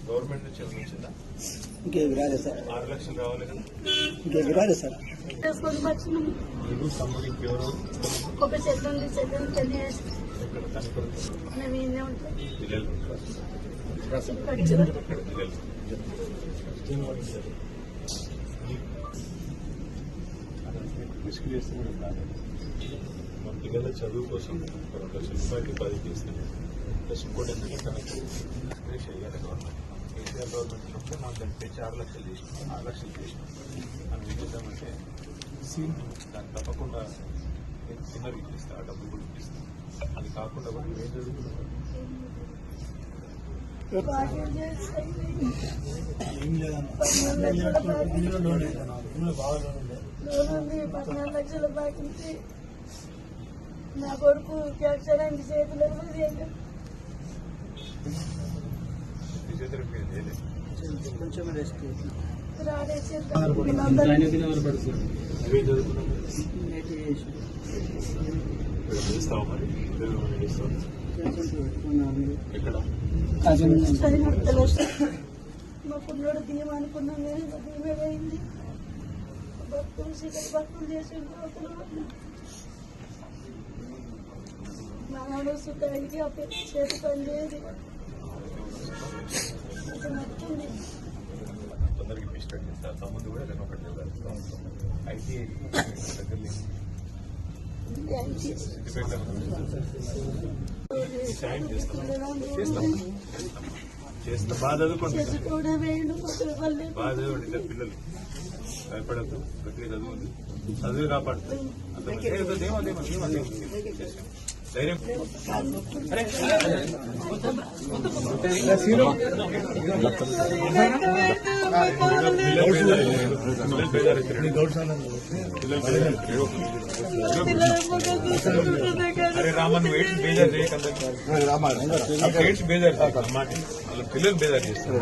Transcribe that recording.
Government నుంచి ఏమైనా వచ్చిందా? ఇంకేమి రాలేదు సార్. 6 లక్షలు రావాలి కదా? ఇంకేమి రాలేదు సార్. మీరు తమ్ముడు ఇంకెవరు? ఒక చెల్లి పెళ్లి చేసి ఎక్కడ కనపడుతుంది? పిల్లలు రిస్క్ చేస్తే కూడా కాదు. మన పిల్లల చదువు కోసం 2 లక్షల రూపాయలు డిపాజిట్ చేస్తాను. ప్లస్ ఇంకోటి ఏంటంటే తనకు ఫినిష్ అయ్యాలి గవర్నమెంట్. కేసీఆర్ గవర్నమెంట్ ఉంటే మనం దాన్ని పెంచి 6 లక్షలు చేసినాం, 6 లక్షలు చేసినాం. మనం ఏం చేద్దామంటే దాన్ని తప్పకుండా నేను చిన్నవి ఇప్పిస్తాను, ఆ డబ్బులు కూడా ఇప్పిస్తాను. అది కాకుండా కూడా ఏం జరుగుతుంది? ఏం లేదన్నా 14 లక్షల బాకీ. నా కొడుకు అక్షరానికి చేతులు కొంచెం రెస్ట్ చేస్తావా మరి? ఎక్కడ మా పుల్లోడు బియ్యం అనుకున్నాం కానీ బియ్యమే పోయింది. భక్తులు సిగరెట్ భక్తులు చేసి మానవుడు సుఖానికి చేతి పని లేదు. అది నచ్చింది. తొందరగా మిస్టేక్ చేస్తారు. తమ్ముడు కూడా నేను ఒకటి ఐటీ దగ్గర చేస్తా. బాగా చదువుకోండి, బాగా చదవండి. ఇద్దరు పిల్లలు భయపడద్దు, గట్టిగా చదువుంది, చదువు కాపాడుతుంది. ధైర్యం. అరే రామన్ వెయిట్స్ బేజారు చేయకండి, వెయిట్స్ బేజారు అన్నమాట. వాళ్ళ పిల్లలు బేజారు చేస్తారు.